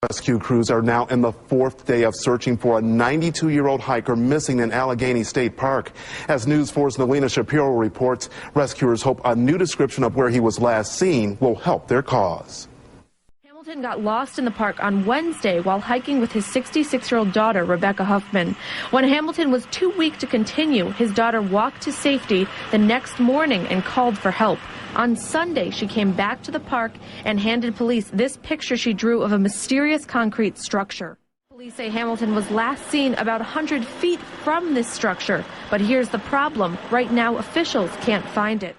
Rescue crews are now in the fourth day of searching for a 92-year-old hiker missing in Allegheny State Park. As News 4's Nelina Shapiro reports, rescuers hope a new description of where he was last seen will help their cause. Hamilton got lost in the park on Wednesday while hiking with his 66-year-old daughter, Rebecca Huffman. When Hamilton was too weak to continue, his daughter walked to safety the next morning and called for help. On Sunday, she came back to the park and handed police this picture she drew of a mysterious concrete structure. Police say Hamilton was last seen about 100 feet from this structure. But here's the problem. Right now, officials can't find it.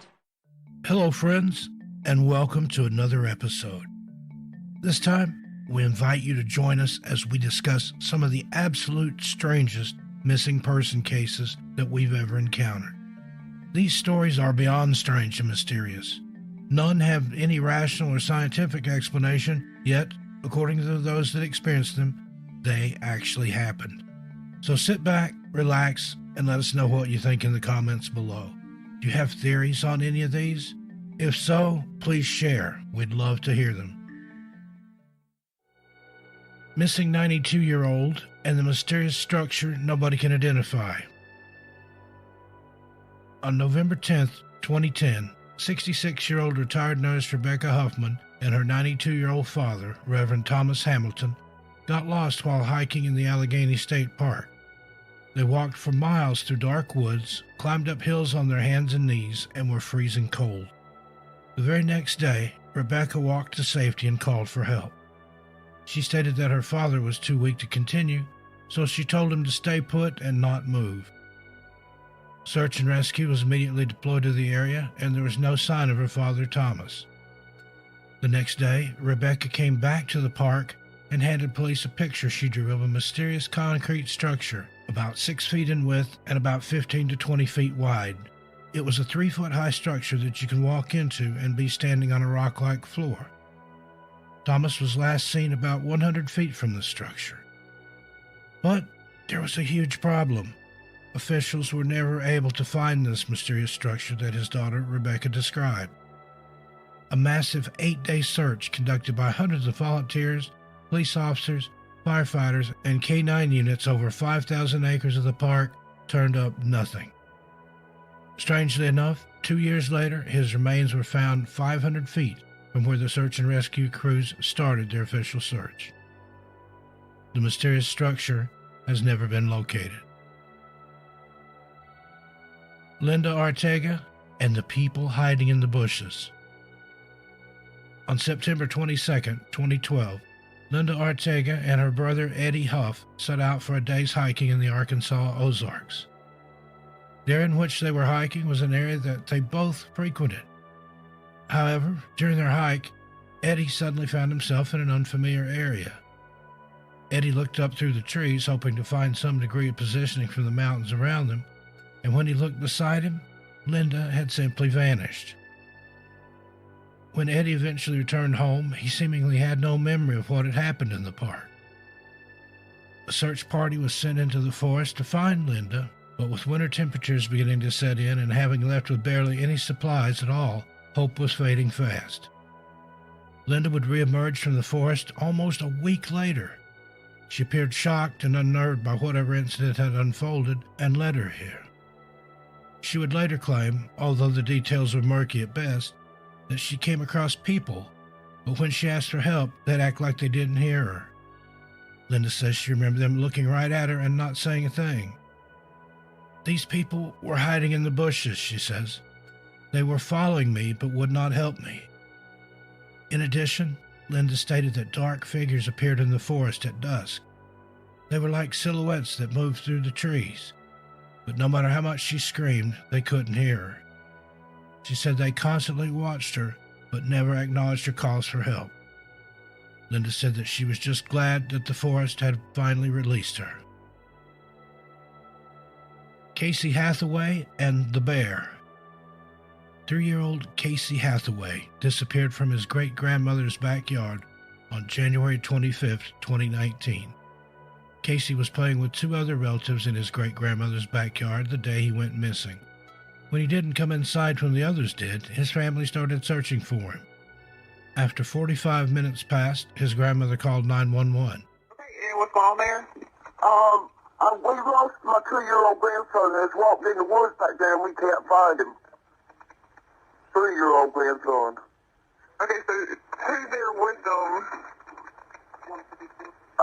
Hello, friends, and welcome to another episode. This time, we invite you to join us as we discuss some of the absolute strangest missing person cases that we've ever encountered. These stories are beyond strange and mysterious. None have any rational or scientific explanation, yet, according to those that experienced them, they actually happened. So sit back, relax, and let us know what you think in the comments below. Do you have theories on any of these? If so, please share. We'd love to hear them. Missing 92-year-old and the mysterious structure nobody can identify. On November 10, 2010, 66-year-old retired nurse Rebecca Huffman and her 92-year-old father, Reverend Thomas Hamilton, got lost while hiking in the Allegheny State Park. They walked for miles through dark woods, climbed up hills on their hands and knees, and were freezing cold. The very next day, Rebecca walked to safety and called for help. She stated that her father was too weak to continue, so she told him to stay put and not move. Search and rescue was immediately deployed to the area, and there was no sign of her father, Thomas. The next day, Rebecca came back to the park and handed police a picture she drew of a mysterious concrete structure about 6 feet in width and about 15 to 20 feet wide. It was a 3-foot-high structure that you can walk into and be standing on a rock-like floor. Thomas was last seen about 100 feet from the structure. But there was a huge problem. Officials were never able to find this mysterious structure that his daughter Rebecca described. A massive 8-day search conducted by hundreds of volunteers, police officers, firefighters, and K-9 units over 5,000 acres of the park turned up nothing. Strangely enough, 2 years later, his remains were found 500 feet from where the search and rescue crews started their official search. The mysterious structure has never been located. Linda Ortega and the people hiding in the bushes. On September 22, 2012, Linda Ortega and her brother Eddie Huff set out for a day's hiking in the Arkansas Ozarks. The area in which they were hiking was an area that they both frequented. However, during their hike, Eddie suddenly found himself in an unfamiliar area. Eddie looked up through the trees, hoping to find some degree of positioning from the mountains around them, and when he looked beside him, Linda had simply vanished. When Eddie eventually returned home, he seemingly had no memory of what had happened in the park. A search party was sent into the forest to find Linda, but with winter temperatures beginning to set in and having left with barely any supplies at all, hope was fading fast. Linda would reemerge from the forest almost a week later. She appeared shocked and unnerved by whatever incident had unfolded and led her here. She would later claim, although the details were murky at best, that she came across people, but when she asked for help, they'd act like they didn't hear her. Linda says she remembered them looking right at her and not saying a thing. These people were hiding in the bushes, she says. They were following me but would not help me. In addition, Linda stated that dark figures appeared in the forest at dusk. They were like silhouettes that moved through the trees, but no matter how much she screamed, they couldn't hear her. She said they constantly watched her, but never acknowledged her calls for help. Linda said that she was just glad that the forest had finally released her. Casey Hathaway and the Bear. 3-year-old Casey Hathaway disappeared from his great-grandmother's backyard on January 25, 2019. Casey was playing with 2 other relatives in his great-grandmother's backyard the day he went missing. When he didn't come inside when the others did, his family started searching for him. After 45 minutes passed, his grandmother called 911. Okay, and what's going on there? We lost my 2-year-old grandson that's walked in the woods back there and we can't find him. 3-year-old grandson. Okay, so who's there with them?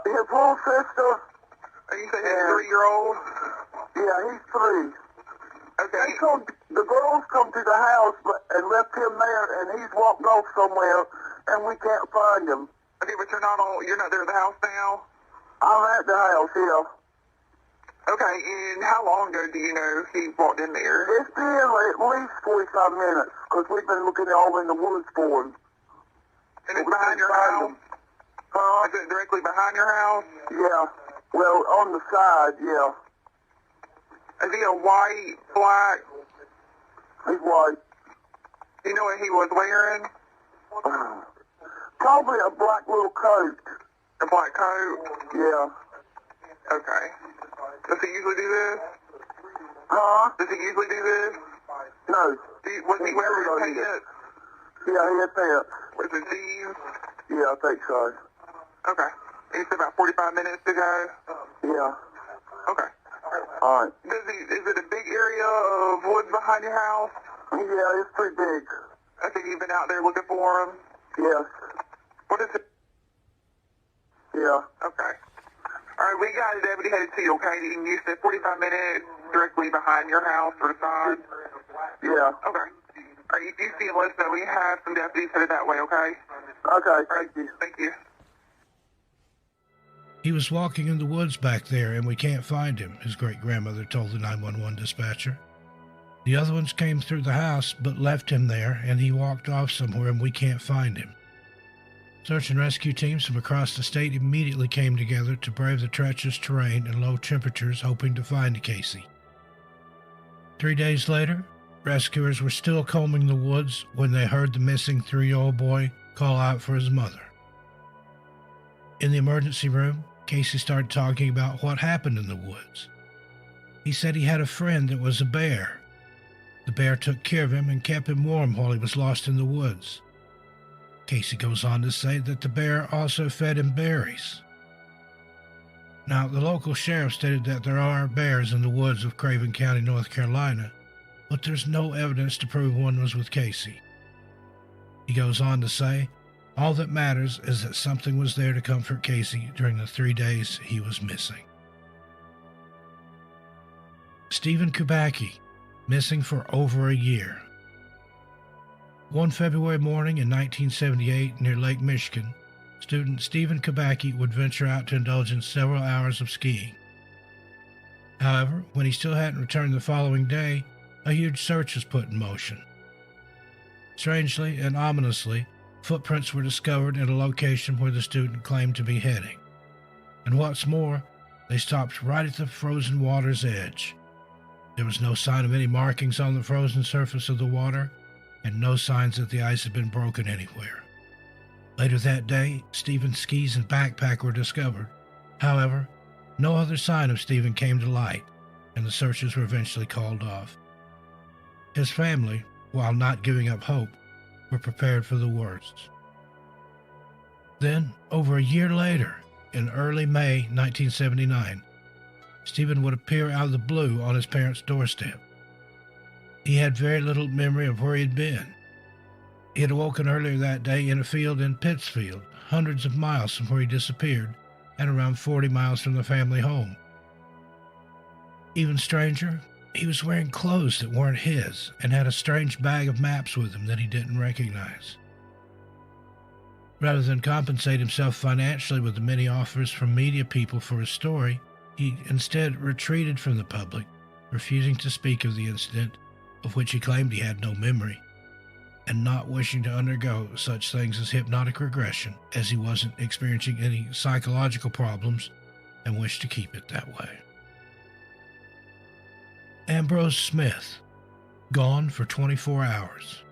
His little sister. Are you saying his 3-year-old? Yeah, he's 3. Okay. The girls come to the house and left him there, and he's walked off somewhere, and we can't find him. Okay, but you're not there at the house now? I'm at the house, yeah. Okay, and how long ago do you know he walked in there? It's been at least 45 minutes, because we've been looking all in the woods for him. And it's behind your house? Huh? Is it directly behind your house? Yeah. Well, on the side, yeah. Is he a white, black? He's white. Do you know what he was wearing? Probably a black little coat. A black coat? Yeah. Okay. Does he usually do this? Huh? Does he usually do this? No. Was he wearing pants? Yeah, he had pants. Was it jeans? Yeah, I think so. Okay. And you said about 45 minutes to go? Yeah. Okay. All right. Is it a big area of woods behind your house? Yeah, it's pretty big. I think you've been out there looking for him? Yes. What is it? Yeah. Okay. All right, we got a deputy headed to you, okay? And you said 45 minutes directly behind your house or the side? Yeah. Okay. All right, if you see him, let us know. We have some deputies headed that way, okay? Okay, All right, thank you. Thank you. He was walking in the woods back there and we can't find him, his great-grandmother told the 911 dispatcher. The other ones came through the house but left him there and he walked off somewhere and we can't find him. Search and rescue teams from across the state immediately came together to brave the treacherous terrain and low temperatures hoping to find Casey. 3 days later, rescuers were still combing the woods when they heard the missing 3-year-old boy call out for his mother. In the emergency room, Casey started talking about what happened in the woods. He said he had a friend that was a bear. The bear took care of him and kept him warm while he was lost in the woods. Casey goes on to say that the bear also fed him berries. Now, the local sheriff stated that there are bears in the woods of Craven County, North Carolina, but there's no evidence to prove one was with Casey. He goes on to say, all that matters is that something was there to comfort Casey during the 3 days he was missing. Stephen Kubaki, missing for over a year. One February morning in 1978 near Lake Michigan, student Stephen Kubaki would venture out to indulge in several hours of skiing. However, when he still hadn't returned the following day, a huge search was put in motion. Strangely and ominously, footprints were discovered at a location where the student claimed to be heading. And what's more, they stopped right at the frozen water's edge. There was no sign of any markings on the frozen surface of the water, and no signs that the ice had been broken anywhere. Later that day, Stephen's skis and backpack were discovered. However, no other sign of Stephen came to light, and the searches were eventually called off. His family, while not giving up hope, were prepared for the worst. Then, over a year later, in early May 1979, Stephen would appear out of the blue on his parents' doorstep. He had very little memory of where he had been. He had awoken earlier that day in a field in Pittsfield, hundreds of miles from where he disappeared, and around 40 miles from the family home. Even stranger, he was wearing clothes that weren't his and had a strange bag of maps with him that he didn't recognize. Rather than compensate himself financially with the many offers from media people for his story, he instead retreated from the public, refusing to speak of the incident, of which he claimed he had no memory, and not wishing to undergo such things as hypnotic regression, as he wasn't experiencing any psychological problems and wished to keep it that way. Ambrose Smith, gone for 24 hours.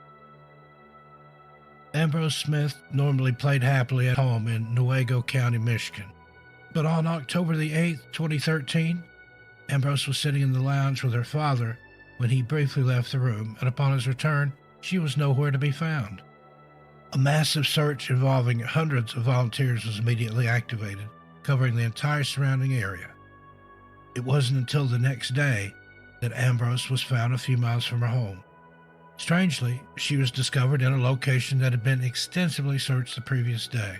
Ambrose Smith normally played happily at home in Newaygo County, Michigan. But on October the 8th, 2013, Ambrose was sitting in the lounge with her father when he briefly left the room, and upon his return, she was nowhere to be found. A massive search involving hundreds of volunteers was immediately activated, covering the entire surrounding area. It wasn't until the next day that Ambrose was found a few miles from her home. Strangely, she was discovered in a location that had been extensively searched the previous day.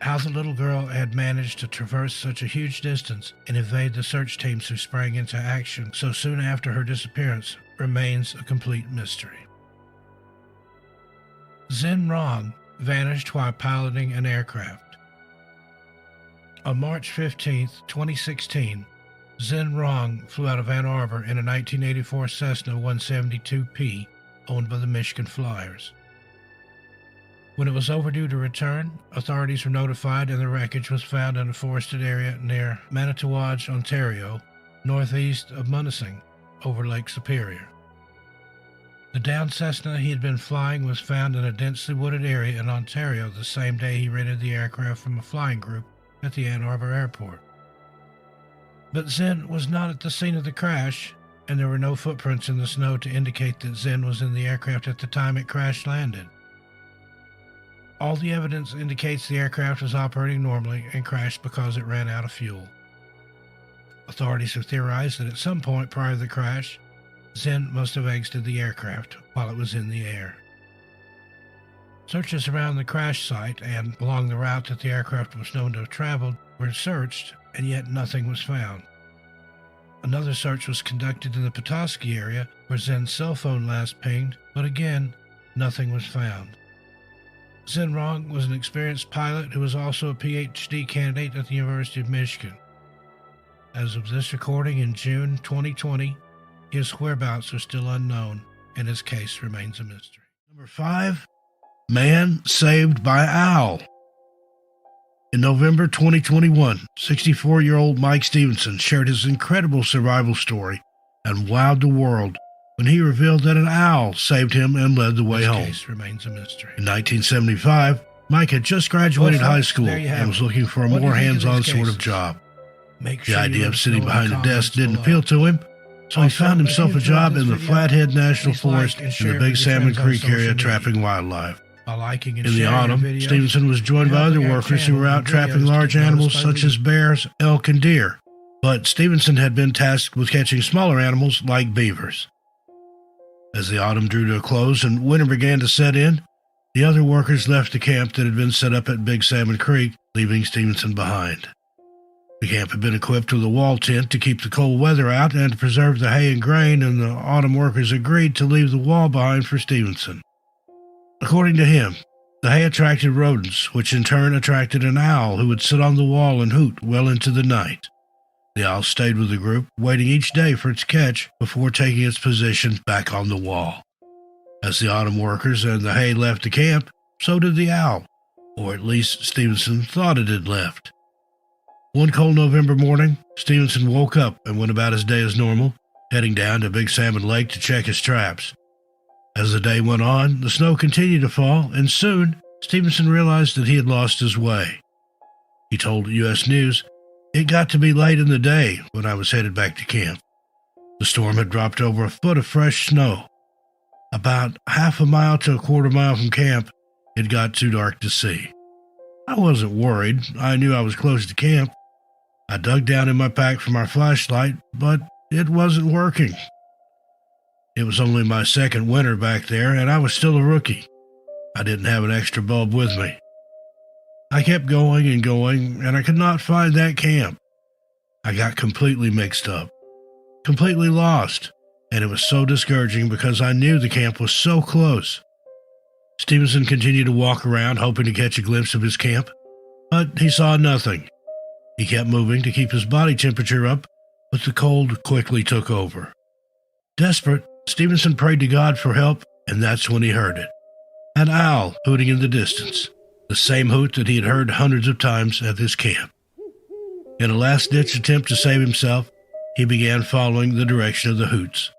How the little girl had managed to traverse such a huge distance and evade the search teams who sprang into action so soon after her disappearance remains a complete mystery. Zen Rong vanished while piloting an aircraft. On March 15, 2016, Zen Rong flew out of Ann Arbor in a 1984 Cessna 172P owned by the Michigan Flyers. When it was overdue to return, authorities were notified and the wreckage was found in a forested area near Manitowoc, Ontario, northeast of Munising, over Lake Superior. The downed Cessna he had been flying was found in a densely wooded area in Ontario the same day he rented the aircraft from a flying group at the Ann Arbor airport. But Zen was not at the scene of the crash, and there were no footprints in the snow to indicate that Zen was in the aircraft at the time it crash-landed. All the evidence indicates the aircraft was operating normally and crashed because it ran out of fuel. Authorities have theorized that at some point prior to the crash, Zen must have exited the aircraft while it was in the air. Searches around the crash site and along the route that the aircraft was known to have traveled were searched, and yet nothing was found. Another search was conducted in the Petoskey area where Zen's cell phone last pinged, but again, nothing was found. Zen Rong was an experienced pilot who was also a PhD candidate at the University of Michigan. As of this recording in June 2020, his whereabouts are still unknown, and his case remains a mystery. Number 5, Man Saved by Owl. In November 2021, 64-year-old Mike Stevenson shared his incredible survival story and wowed the world when he revealed that an owl saved him and led the way home. This case remains a mystery. In 1975, Mike had just graduated high school and was looking for a more hands-on sort of job. The idea of sitting behind a desk didn't appeal to him, so he found himself a job in the Flathead National Forest in the Big Salmon Creek area trapping wildlife. In the autumn, Stevenson was joined by other workers who were out trapping large animals such as bears, elk, and deer, but Stevenson had been tasked with catching smaller animals like beavers. As the autumn drew to a close and winter began to set in, the other workers left the camp that had been set up at Big Salmon Creek, leaving Stevenson behind. The camp had been equipped with a wall tent to keep the cold weather out and to preserve the hay and grain, and the autumn workers agreed to leave the wall behind for Stevenson. According to him, the hay attracted rodents, which in turn attracted an owl who would sit on the wall and hoot well into the night. The owl stayed with the group, waiting each day for its catch before taking its position back on the wall. As the autumn workers and the hay left the camp, so did the owl, or at least Stevenson thought it had left. One cold November morning, Stevenson woke up and went about his day as normal, heading down to Big Salmon Lake to check his traps. As the day went on, the snow continued to fall, and soon Stevenson realized that he had lost his way. He told U.S. News, "It got to be late in the day when I was headed back to camp. The storm had dropped over a foot of fresh snow. About half a mile to a quarter mile from camp, it got too dark to see. I wasn't worried. I knew I was close to camp. I dug down in my pack for my flashlight, but it wasn't working. It was only my second winter back there, and I was still a rookie. I didn't have an extra bulb with me. I kept going, and I could not find that camp. I got completely mixed up, completely lost, and it was so discouraging because I knew the camp was so close." Stevenson continued to walk around, hoping to catch a glimpse of his camp, but he saw nothing. He kept moving to keep his body temperature up, but the cold quickly took over. Desperate, Stevenson prayed to God for help, and that's when he heard it. An owl hooting in the distance, the same hoot that he had heard hundreds of times at this camp. In a last-ditch attempt to save himself, he began following the direction of the hoots.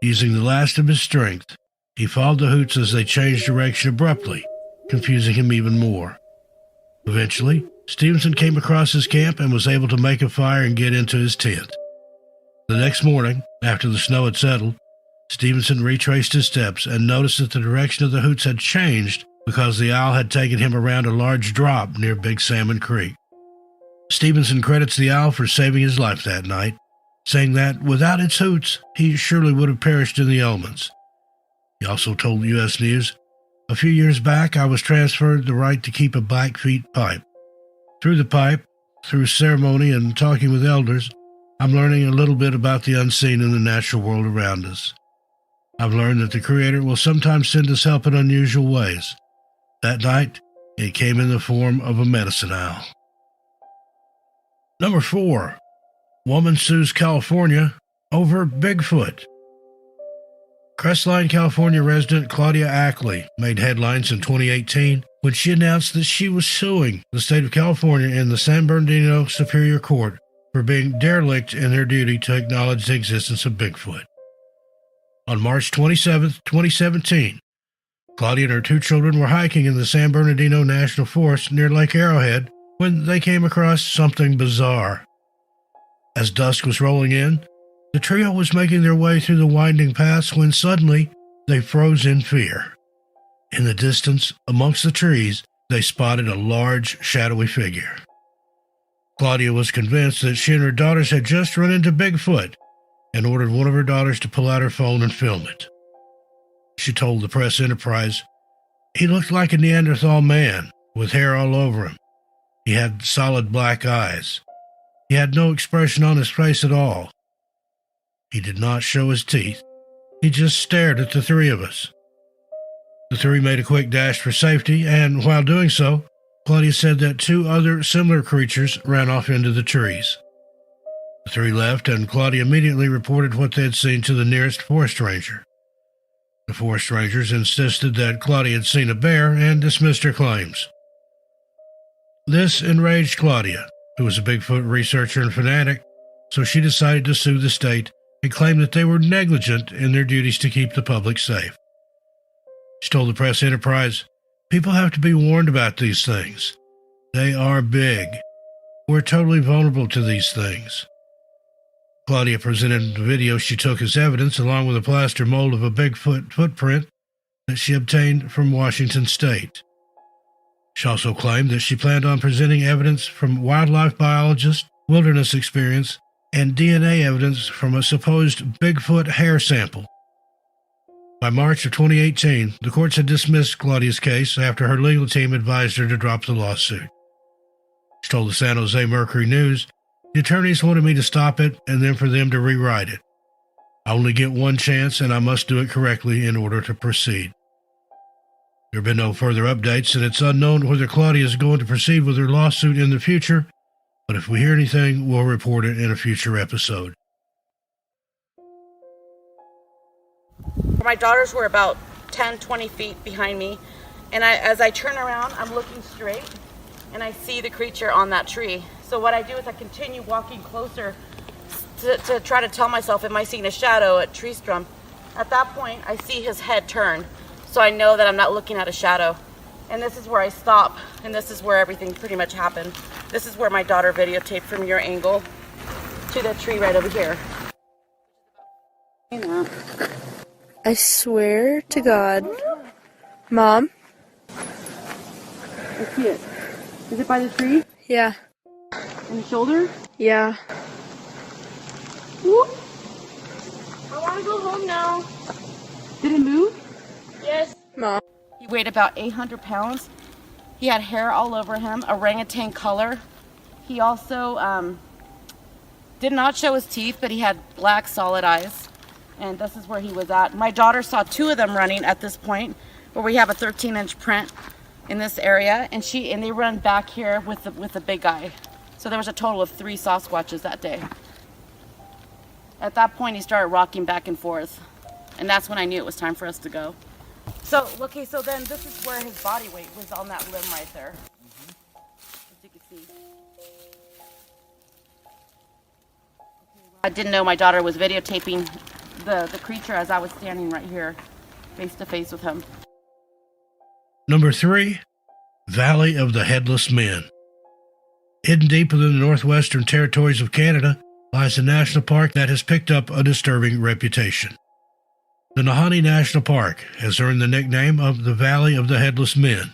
Using the last of his strength, he followed the hoots as they changed direction abruptly, confusing him even more. Eventually, Stevenson came across his camp and was able to make a fire and get into his tent. The next morning, after the snow had settled, Stevenson retraced his steps and noticed that the direction of the hoots had changed because the owl had taken him around a large drop near Big Salmon Creek. Stevenson credits the owl for saving his life that night, saying that without its hoots, he surely would have perished in the elements. He also told U.S. News, "A few years back, I was transferred the right to keep a Blackfeet pipe. Through the pipe, through ceremony and talking with elders, I'm learning a little bit about the unseen in the natural world around us. I've learned that the Creator will sometimes send us help in unusual ways. That night, it came in the form of a medicine owl." Number 4. Woman sues California over Bigfoot. Crestline, California resident Claudia Ackley made headlines in 2018 when she announced that she was suing the state of California in the San Bernardino Superior Court for being derelict in their duty to acknowledge the existence of Bigfoot. On March 27, 2017, Claudia and her 2 children were hiking in the San Bernardino National Forest near Lake Arrowhead when they came across something bizarre. As dusk was rolling in, the trio was making their way through the winding paths when suddenly they froze in fear. In the distance, amongst the trees, they spotted a large, shadowy figure. Claudia was convinced that she and her daughters had just run into Bigfoot and ordered one of her daughters to pull out her phone and film it. She told the Press Enterprise, "He looked like a Neanderthal man, with hair all over him. He had solid black eyes. He had no expression on his face at all. He did not show his teeth. He just stared at the 3 of us." The 3 made a quick dash for safety, and while doing so, Claudia said that 2 other similar creatures ran off into the trees. The 3 left, and Claudia immediately reported what they had seen to the nearest forest ranger. The forest rangers insisted that Claudia had seen a bear and dismissed her claims. This enraged Claudia, who was a Bigfoot researcher and fanatic, so she decided to sue the state and claim that they were negligent in their duties to keep the public safe. She told the Press Enterprise, "People have to be warned about these things. They are big. We're totally vulnerable to these things." Claudia presented the video she took as evidence along with a plaster mold of a Bigfoot footprint that she obtained from Washington State. She also claimed that she planned on presenting evidence from wildlife biologists, wilderness experience, and DNA evidence from a supposed Bigfoot hair sample. By March of 2018, the courts had dismissed Claudia's case after her legal team advised her to drop the lawsuit. She told the San Jose Mercury News, "The attorneys wanted me to stop it and then for them to rewrite it. I only get one chance and I must do it correctly in order to proceed." There have been no further updates, and it's unknown whether Claudia is going to proceed with her lawsuit in the future, but if we hear anything, we'll report it in a future episode. My daughters were about 10-20 feet behind me, and as I turn around, I'm looking straight, and I see the creature on that tree. So what I do is I continue walking closer to try to tell myself, am I seeing a shadow, a tree stump? At that point, I see his head turn, so I know that I'm not looking at a shadow. And this is where I stop, and this is where everything pretty much happened. This is where my daughter videotaped from your angle to the tree right over here. I swear to God. Mom? I see it. Is it by the tree? Yeah. In the shoulder? Yeah. Whoop. I want to go home now. Did it move? Yes. Mom. He weighed about 800 pounds. He had hair all over him, orangutan color. He also did not show his teeth, but he had black solid eyes. And this is where he was at. My daughter saw 2 of them running at this point, where we have a 13-inch print in this area, and they run back here with the big guy. So there was a total of 3 Sasquatches that day. At that point, he started rocking back and forth, and that's when I knew it was time for us to go. So, okay, so then this is where his body weight was on that limb right there. As you can see. I didn't know my daughter was videotaping the creature as I was standing right here, face to face with him. Number 3, Valley of the Headless Men. Hidden deep within the northwestern territories of Canada lies a national park that has picked up a disturbing reputation. The Nahanni National Park has earned the nickname of the Valley of the Headless Men,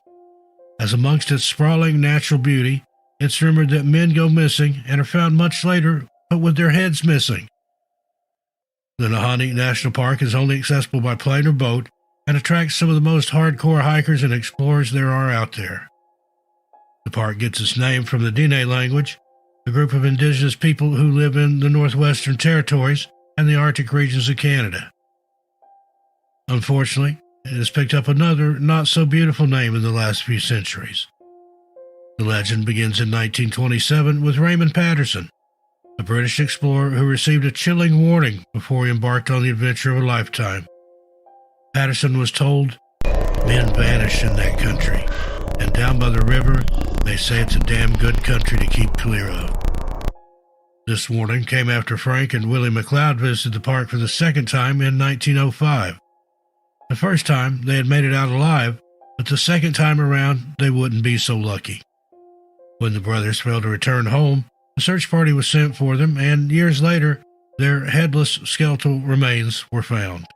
as amongst its sprawling natural beauty, it's rumored that men go missing and are found much later, but with their heads missing. The Nahanni National Park is only accessible by plane or boat and attracts some of the most hardcore hikers and explorers there are out there. The park gets its name from the Dene language, a group of indigenous people who live in the Northwestern Territories and the Arctic regions of Canada. Unfortunately, it has picked up another not-so-beautiful name in the last few centuries. The legend begins in 1927 with Raymond Patterson, a British explorer who received a chilling warning before he embarked on the adventure of a lifetime. Patterson was told, "Men vanish in that country, and down by the river, they say it's a damn good country to keep clear of." This warning came after Frank and Willie McLeod visited the park for the second time in 1905. The first time, they had made it out alive, but the second time around, they wouldn't be so lucky. When the brothers failed to return home, a search party was sent for them, and years later, their headless skeletal remains were found.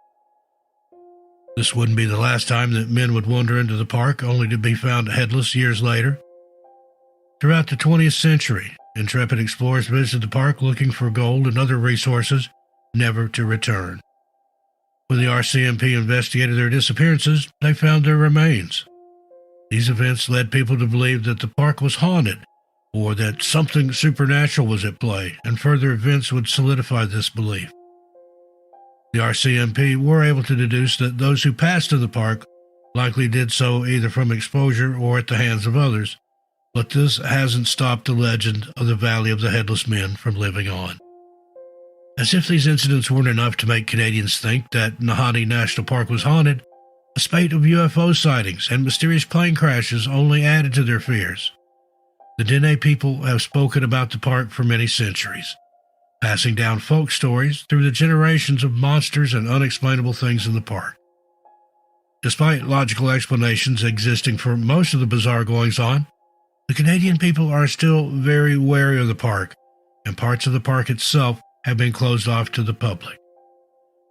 This wouldn't be the last time that men would wander into the park, only to be found headless years later. Throughout the 20th century, intrepid explorers visited the park looking for gold and other resources, never to return. When the RCMP investigated their disappearances, they found their remains. These events led people to believe that the park was haunted, or that something supernatural was at play, and further events would solidify this belief. The RCMP were able to deduce that those who passed in the park likely did so either from exposure or at the hands of others, but this hasn't stopped the legend of the Valley of the Headless Men from living on. As if these incidents weren't enough to make Canadians think that Nahanni National Park was haunted, a spate of UFO sightings and mysterious plane crashes only added to their fears. The Dene people have spoken about the park for many centuries, passing down folk stories through the generations of monsters and unexplainable things in the park. Despite logical explanations existing for most of the bizarre goings-on, the Canadian people are still very wary of the park, and parts of the park itself have been closed off to the public.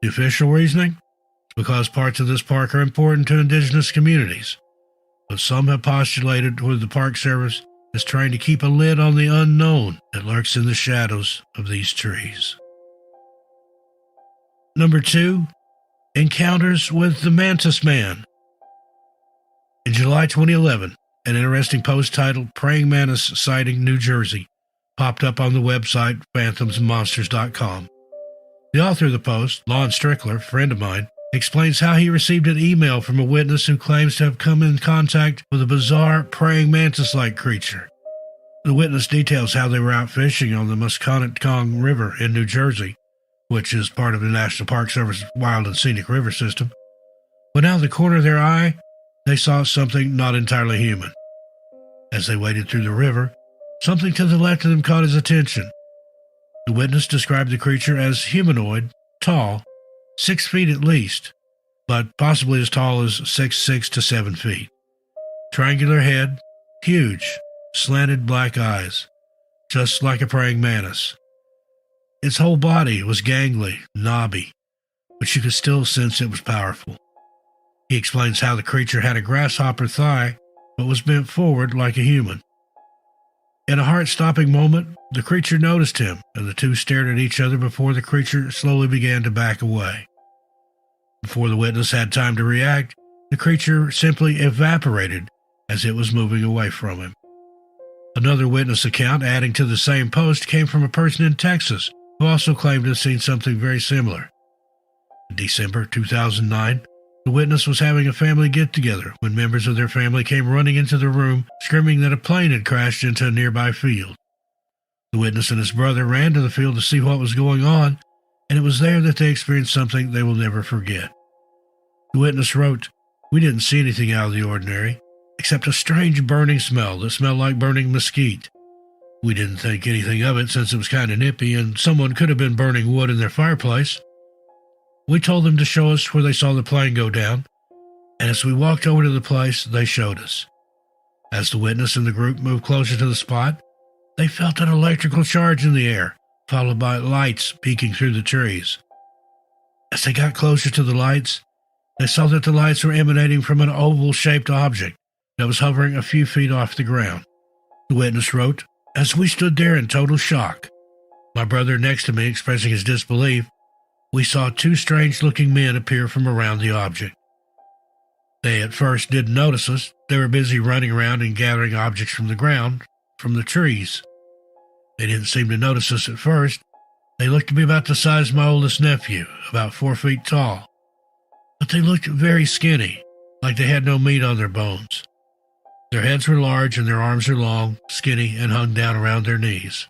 The official reasoning? It's because parts of this park are important to indigenous communities, but some have postulated whether the Park Service is trying to keep a lid on the unknown that lurks in the shadows of these trees. Number 2, Encounters with the Mantis Man. In July 2011, an interesting post titled "Praying Mantis Sighting New Jersey" popped up on the website phantomsandmonsters.com. The author of the post, Lon Strickler, a friend of mine, explains how he received an email from a witness who claims to have come in contact with a bizarre praying mantis-like creature. The witness details how they were out fishing on the Musconetcong River in New Jersey, which is part of the National Park Service Wild and Scenic River System. When out of the corner of their eye, they saw something not entirely human. As they waded through the river, something to the left of them caught his attention. The witness described the creature as humanoid, tall, 6 feet at least, but possibly as tall as 6'6" to 7 feet. Triangular head, huge, slanted black eyes, just like a praying mantis. Its whole body was gangly, knobby, but you could still sense it was powerful. He explains how the creature had a grasshopper thigh, but was bent forward like a human. In a heart-stopping moment, the creature noticed him, and the two stared at each other before the creature slowly began to back away. Before the witness had time to react, the creature simply evaporated as it was moving away from him. Another witness account adding to the same post came from a person in Texas who also claimed to have seen something very similar. In December 2009, the witness was having a family get-together when members of their family came running into the room, screaming that a plane had crashed into a nearby field. The witness and his brother ran to the field to see what was going on, and it was there that they experienced something they will never forget. The witness wrote, "We didn't see anything out of the ordinary, except a strange burning smell that smelled like burning mesquite. We didn't think anything of it since it was kind of nippy and someone could have been burning wood in their fireplace. We told them to show us where they saw the plane go down, and as we walked over to the place, they showed us. As the witness and the group moved closer to the spot, they felt an electrical charge in the air, followed by lights peeking through the trees. As they got closer to the lights, they saw that the lights were emanating from an oval-shaped object that was hovering a few feet off the ground. The witness wrote, "As we stood there in total shock, my brother next to me expressing his disbelief, we saw two strange-looking men appear from around the object. They at first didn't notice us. They were busy running around and gathering objects from the ground, from the trees. They didn't seem to notice us at first. They looked to be about the size of my oldest nephew, about 4 feet tall. But they looked very skinny, like they had no meat on their bones. Their heads were large and their arms were long, skinny, and hung down around their knees."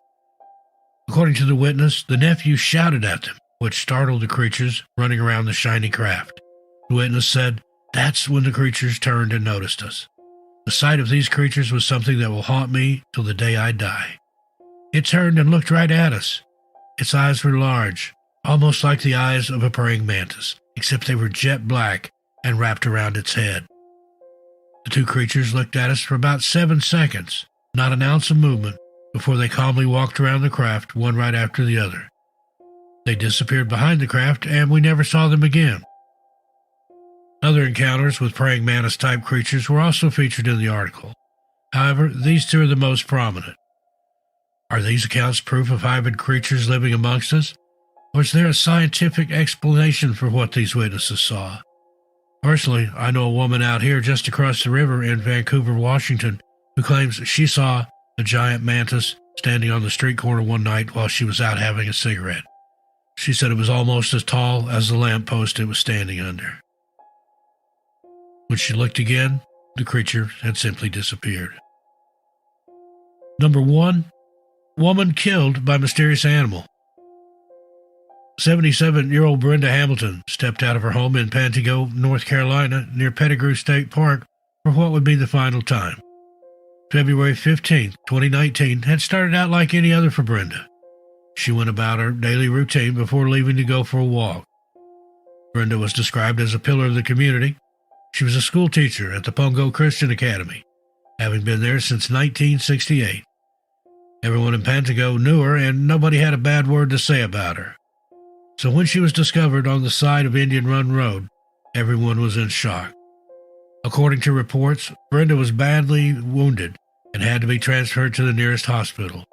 According to the witness, the nephew shouted at them, which startled the creatures running around the shiny craft. The witness said, "That's when the creatures turned and noticed us. The sight of these creatures was something that will haunt me till the day I die. It turned and looked right at us. Its eyes were large, almost like the eyes of a praying mantis, except they were jet black and wrapped around its head. The two creatures looked at us for about 7 seconds, not an ounce of movement, before they calmly walked around the craft, one right after the other. They disappeared behind the craft, and we never saw them again." Other encounters with praying mantis-type creatures were also featured in the article. However, these two are the most prominent. Are these accounts proof of hybrid creatures living amongst us? Or is there a scientific explanation for what these witnesses saw? Personally, I know a woman out here just across the river in Vancouver, Washington, who claims she saw a giant mantis standing on the street corner one night while she was out having a cigarette. She said it was almost as tall as the lamppost it was standing under. When she looked again, the creature had simply disappeared. Number 1. Woman killed by mysterious animal. 77-year-old Brenda Hamilton stepped out of her home in Pantego, North Carolina, near Pettigrew State Park, for what would be the final time. February 15, 2019, had started out like any other for Brenda. She went about her daily routine before leaving to go for a walk. Brenda was described as a pillar of the community. She was a school teacher at the Pungo Christian Academy, having been there since 1968. Everyone in Pantego knew her, and nobody had a bad word to say about her. So when she was discovered on the side of Indian Run Road, everyone was in shock. According to reports, Brenda was badly wounded and had to be transferred to the nearest hospital.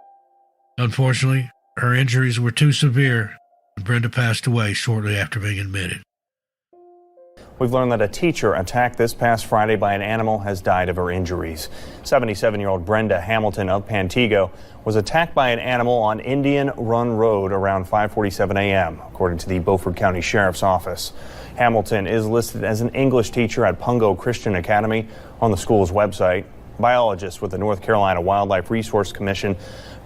Unfortunately, her injuries were too severe, and Brenda passed away shortly after being admitted. We've learned that a teacher attacked this past Friday by an animal has died of her injuries. 77-year-old Brenda Hamilton of Pantego was attacked by an animal on Indian Run Road around 5:47 a.m., according to the Beaufort County Sheriff's Office. Hamilton is listed as an English teacher at Pungo Christian Academy on the school's website. Biologists with the North Carolina Wildlife Resource Commission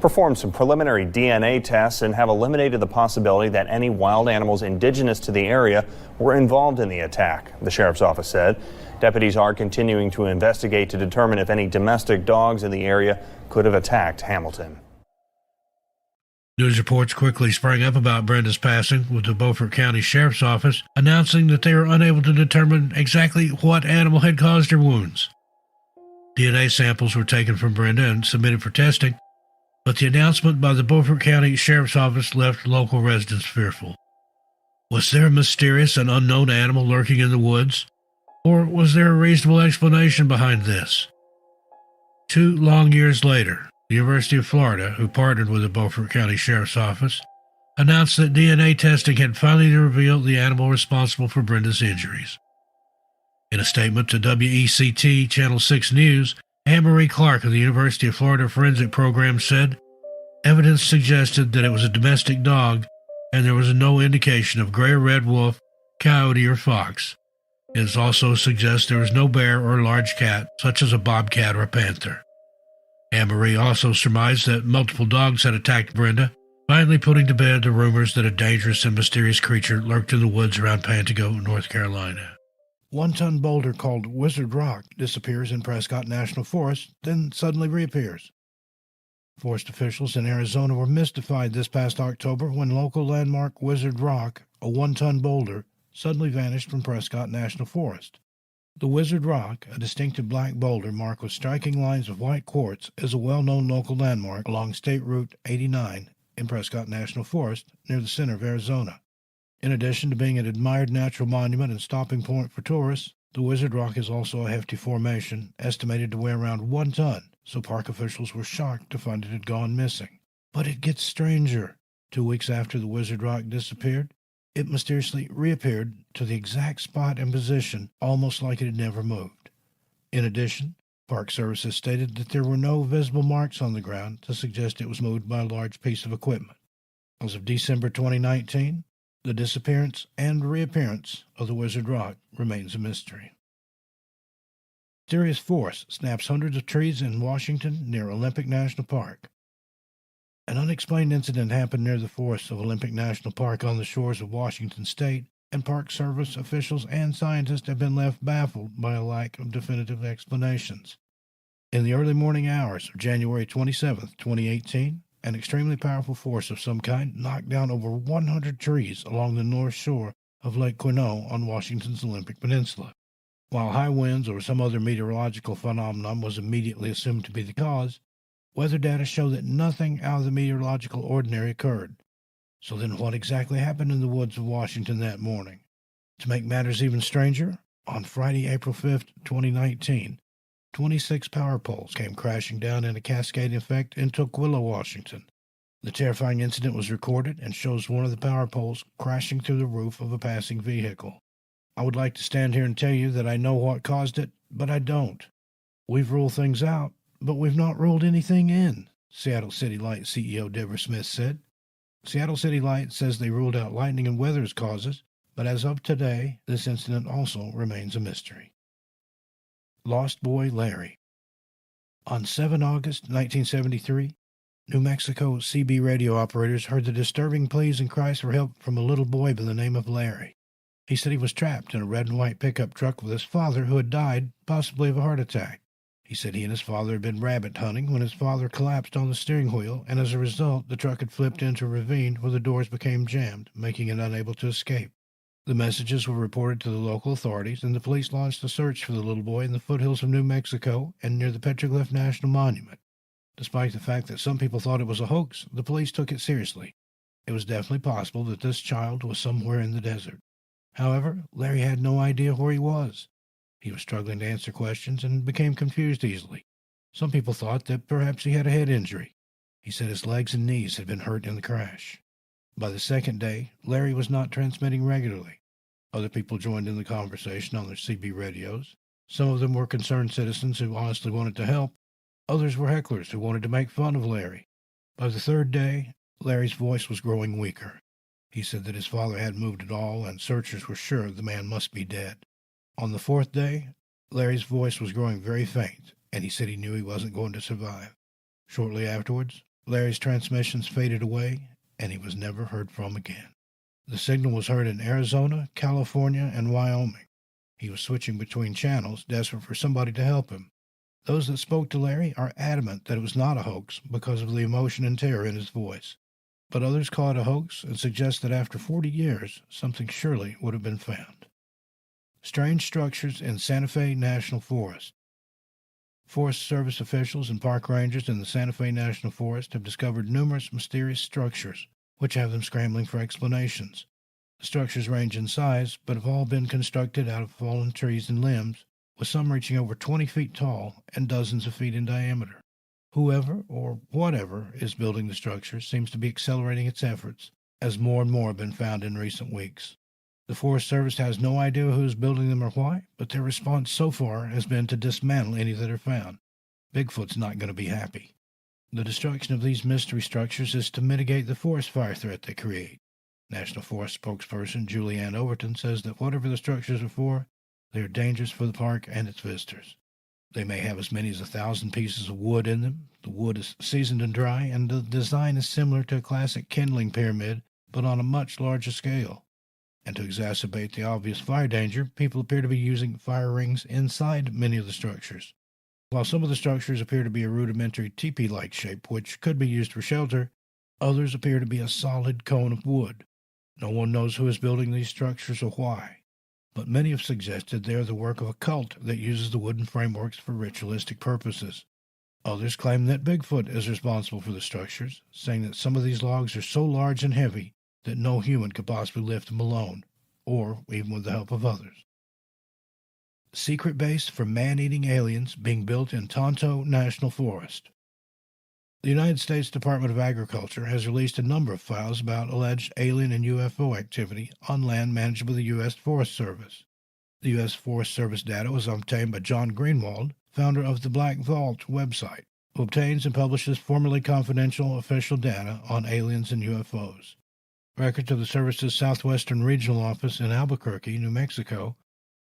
performed some preliminary DNA tests and have eliminated the possibility that any wild animals indigenous to the area were involved in the attack, the sheriff's office said. Deputies are continuing to investigate to determine if any domestic dogs in the area could have attacked Hamilton. News reports quickly sprang up about Brenda's passing, with the Beaufort County Sheriff's Office announcing that they were unable to determine exactly what animal had caused her wounds. DNA samples were taken from Brenda and submitted for testing, but the announcement by the Beaufort County Sheriff's Office left local residents fearful. Was there a mysterious and unknown animal lurking in the woods? Or was there a reasonable explanation behind this? 2 long years later, the University of Florida, who partnered with the Beaufort County Sheriff's Office, announced that DNA testing had finally revealed the animal responsible for Brenda's injuries. In a statement to WECT Channel 6 News, Anne-Marie Clark of the University of Florida Forensic Program said, "Evidence suggested that it was a domestic dog, and there was no indication of gray or red wolf, coyote, or fox. It also suggests there was no bear or large cat, such as a bobcat or a panther." Anne-Marie also surmised that multiple dogs had attacked Brenda, finally putting to bed the rumors that a dangerous and mysterious creature lurked in the woods around Pantego, North Carolina. 1-ton boulder called Wizard Rock disappears in Prescott National Forest, then suddenly reappears. Forest officials in Arizona were mystified this past October when local landmark Wizard Rock, a 1-ton boulder, suddenly vanished from Prescott National Forest. The Wizard Rock, a distinctive black boulder marked with striking lines of white quartz, is a well-known local landmark along State Route 89 in Prescott National Forest near the center of Arizona. In addition to being an admired natural monument and stopping point for tourists, the Wizard Rock is also a hefty formation, estimated to weigh around 1 ton, so park officials were shocked to find it had gone missing. But it gets stranger. 2 weeks after the Wizard Rock disappeared, it mysteriously reappeared to the exact spot and position, almost like it had never moved. In addition, Park Services stated that there were no visible marks on the ground to suggest it was moved by a large piece of equipment. As of December 2019, the disappearance and reappearance of the Wizard Rock remains a mystery. Mysterious force snaps hundreds of trees in Washington near Olympic National Park. An unexplained incident happened near the forests of Olympic National Park on the shores of Washington State, and Park Service officials and scientists have been left baffled by a lack of definitive explanations. In the early morning hours of January 27, 2018, an extremely powerful force of some kind knocked down over 100 trees along the north shore of Lake Quinault on Washington's Olympic Peninsula. While high winds or some other meteorological phenomenon was immediately assumed to be the cause, weather data show that nothing out of the meteorological ordinary occurred. So then what exactly happened in the woods of Washington that morning? To make matters even stranger, on Friday, April 5, 2019, 26 power poles came crashing down in a cascading effect in Tukwila, Washington. The terrifying incident was recorded and shows one of the power poles crashing through the roof of a passing vehicle. I would like to stand here and tell you that I know what caused it, but I don't. We've ruled things out, but we've not ruled anything in, Seattle City Light CEO Deborah Smith said. Seattle City Light says they ruled out lightning and weather as causes, but as of today, this incident also remains a mystery. Lost Boy Larry. On 7 August 1973, New Mexico CB radio operators heard the disturbing pleas and cries for help from a little boy by the name of Larry. He said he was trapped in a red and white pickup truck with his father, who had died, possibly of a heart attack. He said he and his father had been rabbit hunting when his father collapsed on the steering wheel, and as a result, the truck had flipped into a ravine where the doors became jammed, making it unable to escape. The messages were reported to the local authorities, and the police launched a search for the little boy in the foothills of New Mexico and near the Petroglyph National Monument. Despite the fact that some people thought it was a hoax, the police took it seriously. It was definitely possible that this child was somewhere in the desert. However, Larry had no idea where he was. He was struggling to answer questions and became confused easily. Some people thought that perhaps he had a head injury. He said his legs and knees had been hurt in the crash. By the second day, Larry was not transmitting regularly. Other people joined in the conversation on their CB radios. Some of them were concerned citizens who honestly wanted to help. Others were hecklers who wanted to make fun of Larry. By the third day, Larry's voice was growing weaker. He said that his father hadn't moved at all, and searchers were sure the man must be dead. On the fourth day, Larry's voice was growing very faint, and he said he knew he wasn't going to survive. Shortly afterwards, Larry's transmissions faded away, and he was never heard from again. The signal was heard in Arizona, California, and Wyoming. He was switching between channels, desperate for somebody to help him. Those that spoke to Larry are adamant that it was not a hoax because of the emotion and terror in his voice. But others call it a hoax and suggest that after 40 years, something surely would have been found. Strange structures in Santa Fe National Forest. Forest Service officials and park rangers in the Santa Fe National Forest have discovered numerous mysterious structures, which have them scrambling for explanations. The structures range in size, but have all been constructed out of fallen trees and limbs, with some reaching over 20 feet tall and dozens of feet in diameter. Whoever, or whatever, is building the structure seems to be accelerating its efforts, as more and more have been found in recent weeks. The Forest Service has no idea who is building them or why, but their response so far has been to dismantle any that are found. Bigfoot's not going to be happy. The destruction of these mystery structures is to mitigate the forest fire threat they create. National Forest spokesperson Julianne Overton says that whatever the structures are for, they are dangerous for the park and its visitors. They may have as many as 1,000 pieces of wood in them. The wood is seasoned and dry, and the design is similar to a classic kindling pyramid, but on a much larger scale. And to exacerbate the obvious fire danger, people appear to be using fire rings inside many of the structures. While some of the structures appear to be a rudimentary teepee-like shape, which could be used for shelter, others appear to be a solid cone of wood. No one knows who is building these structures or why, but many have suggested they are the work of a cult that uses the wooden frameworks for ritualistic purposes. Others claim that Bigfoot is responsible for the structures, saying that some of these logs are so large and heavy that no human could possibly lift them alone, or even with the help of others. Secret base for man-eating aliens being built in Tonto National Forest. The United States Department of Agriculture has released a number of files about alleged alien and UFO activity on land managed by the U.S. Forest Service. The U.S. Forest Service data was obtained by John Greenwald, founder of the Black Vault website, who obtains and publishes formerly confidential official data on aliens and UFOs. Records of the service's Southwestern Regional Office in Albuquerque, New Mexico,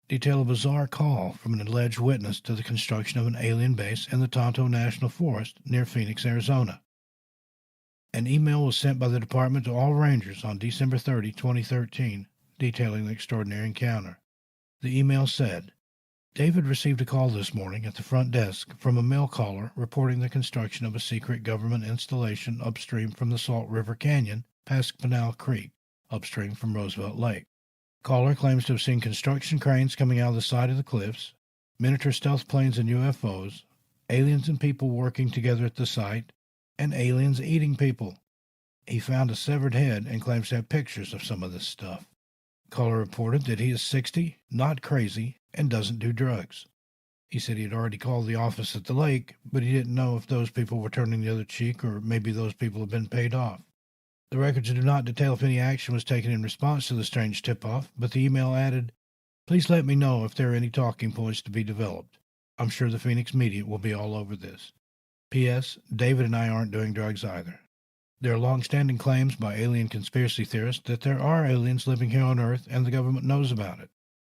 detail a bizarre call from an alleged witness to the construction of an alien base in the Tonto National Forest near Phoenix, Arizona. An email was sent by the department to all rangers on December 30, 2013, detailing the extraordinary encounter. The email said, David received a call this morning at the front desk from a mail caller reporting the construction of a secret government installation upstream from the Salt River Canyon past Pinal Creek, upstream from Roosevelt Lake. Caller claims to have seen construction cranes coming out of the side of the cliffs, miniature stealth planes and UFOs, aliens and people working together at the site, and aliens eating people. He found a severed head and claims to have pictures of some of this stuff. Caller reported that he is 60, not crazy, and doesn't do drugs. He said he had already called the office at the lake, but he didn't know if those people were turning the other cheek or maybe those people had been paid off. The records do not detail if any action was taken in response to the strange tip-off, but the email added, Please let me know if there are any talking points to be developed. I'm sure the Phoenix media will be all over this. P.S. David and I aren't doing drugs either. There are long-standing claims by alien conspiracy theorists that there are aliens living here on Earth and the government knows about it,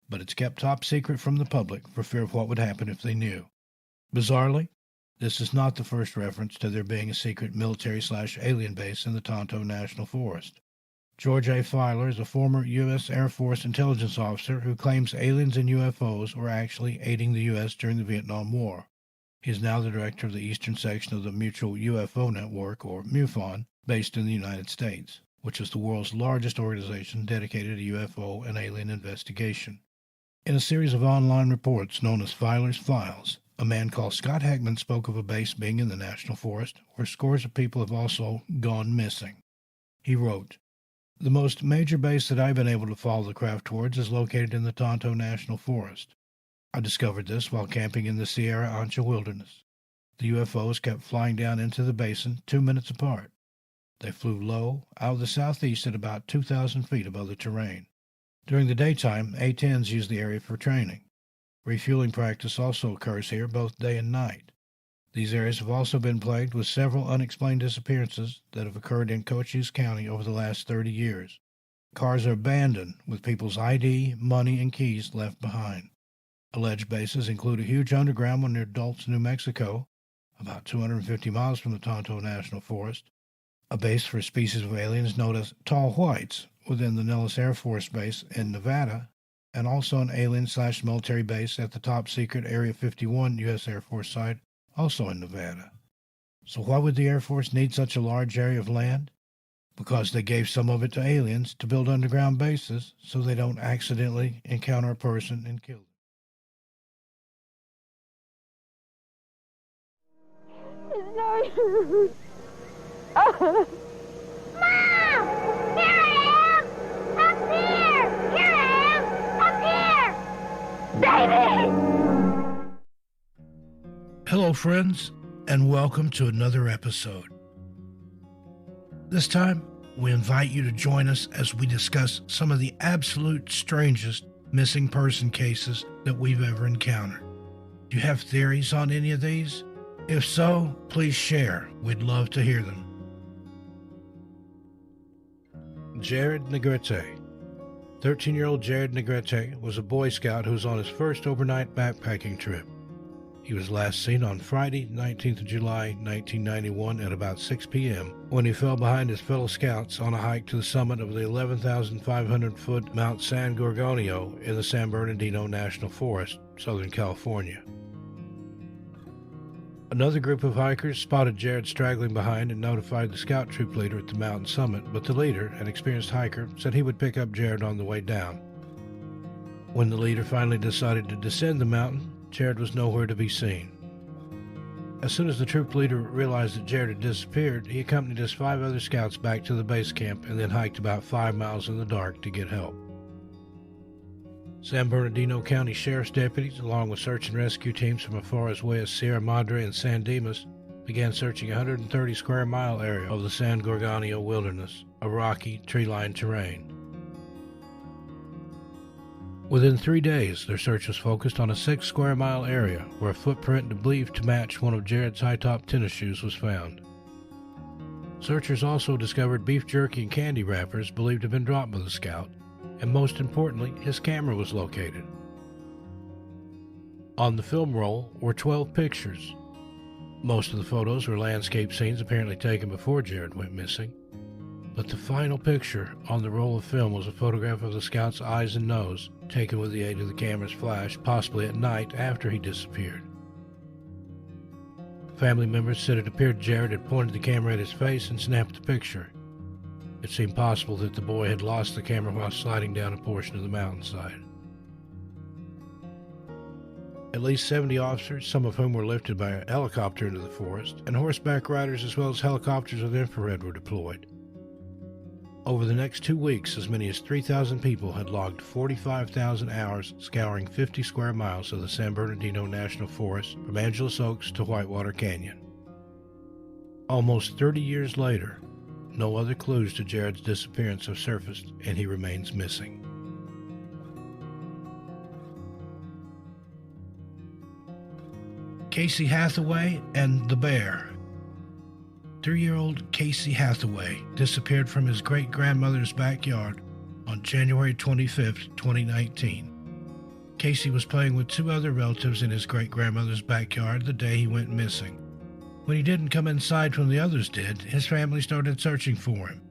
but it's kept top secret from the public for fear of what would happen if they knew. Bizarrely, this is not the first reference to there being a secret military/alien base in the Tonto National Forest. George A. Filer is a former U.S. Air Force intelligence officer who claims aliens and UFOs were actually aiding the U.S. during the Vietnam War. He is now the director of the eastern section of the Mutual UFO Network, or MUFON, based in the United States, which is the world's largest organization dedicated to UFO and alien investigation. In a series of online reports known as Filer's Files, a man called Scott Heckman spoke of a base being in the National Forest where scores of people have also gone missing. He wrote, The most major base that I've been able to follow the craft towards is located in the Tonto National Forest. I discovered this while camping in the Sierra Ancha Wilderness. The UFOs kept flying down into the basin 2 minutes apart. They flew low, out of the southeast at about 2,000 feet above the terrain. During the daytime, A-10s use the area for training. Refueling practice also occurs here both day and night. These areas have also been plagued with several unexplained disappearances that have occurred in Cochise County over the last 30 years. Cars are abandoned with people's ID, money, and keys left behind. Alleged bases include a huge underground one near Dulce, New Mexico, about 250 miles from the Tonto National Forest, a base for a species of aliens known as tall whites within the Nellis Air Force Base in Nevada, and also an alien/military base at the top-secret Area 51 U.S. Air Force site, also in Nevada. So why would the Air Force need such a large area of land? Because they gave some of it to aliens to build underground bases so they don't accidentally encounter a person and kill them. Mom! Here I am! Up here! Here I am! Up here! David! Hello, friends, and welcome to another episode. This time, we invite you to join us as we discuss some of the absolute strangest missing person cases that we've ever encountered. Do you have theories on any of these? If so, please share. We'd love to hear them. Jared Negrete. 13-year-old Jared Negrete was a Boy Scout who was on his first overnight backpacking trip. He was last seen on Friday, 19th of July, 1991 at about 6 p.m. when he fell behind his fellow scouts on a hike to the summit of the 11,500-foot Mount San Gorgonio in the San Bernardino National Forest, Southern California. Another group of hikers spotted Jared straggling behind and notified the scout troop leader at the mountain summit, but the leader, an experienced hiker, said he would pick up Jared on the way down. When the leader finally decided to descend the mountain, Jared was nowhere to be seen. As soon as the troop leader realized that Jared had disappeared, he accompanied his 5 other scouts back to the base camp and then hiked about 5 miles in the dark to get help. San Bernardino County Sheriff's deputies, along with search and rescue teams from as far away as Sierra Madre and San Dimas, began searching a 130 square mile area of the San Gorgonio Wilderness, a rocky, tree-lined terrain. Within 3 days, their search was focused on a 6 square mile area where a footprint believed to match one of Jared's high-top tennis shoes was found. Searchers also discovered beef jerky and candy wrappers believed to have been dropped by the scout, and most importantly, his camera was located. On the film roll were 12 pictures. Most of the photos were landscape scenes apparently taken before Jared went missing, but the final picture on the roll of film was a photograph of the scout's eyes and nose, taken with the aid of the camera's flash, possibly at night after he disappeared. Family members said it appeared Jared had pointed the camera at his face and snapped the picture. It seemed possible that the boy had lost the camera while sliding down a portion of the mountainside. At least 70 officers, some of whom were lifted by a helicopter into the forest, and horseback riders as well as helicopters with infrared were deployed. Over the next 2 weeks, as many as 3,000 people had logged 45,000 hours scouring 50 square miles of the San Bernardino National Forest from Angeles Oaks to Whitewater Canyon. Almost 30 years later, no other clues to Jared's disappearance have surfaced, and he remains missing. Casey Hathaway and the Bear. 3-year-old Casey Hathaway disappeared from his great-grandmother's backyard on January 25, 2019. Casey was playing with 2 other relatives in his great-grandmother's backyard the day he went missing. When he didn't come inside when the others did, his family started searching for him.